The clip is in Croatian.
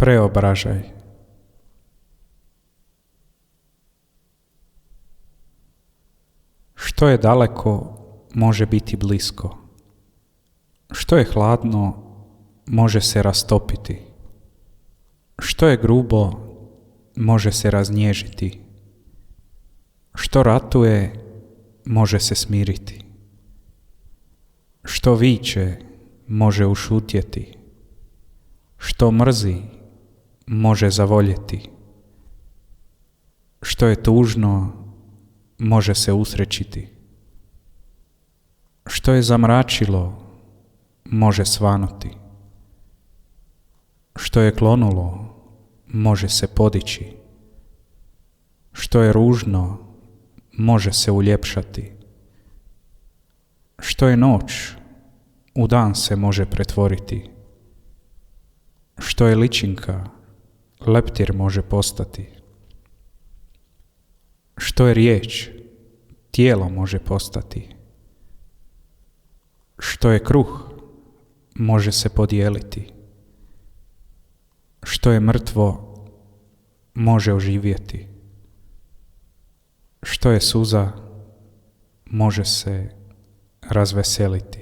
Preobražaj. Što je daleko, može biti blisko. Što je hladno, može se rastopiti. Što je grubo, može se raznježiti. Što ratuje, može se smiriti. Što viče, može ušutjeti. Što mrzi, može zavoljeti. Što je tužno, može se usrećiti. Što je zamračilo, može svanuti. Što je klonulo, može se podići. Što je ružno, može se uljepšati. Što je noć, u dan se može pretvoriti. Što je ličinka, leptir može postati. Što je riječ, tijelo može postati. Što je kruh, može se podijeliti. Što je mrtvo, može oživjeti. Što je suza, može se razveseliti.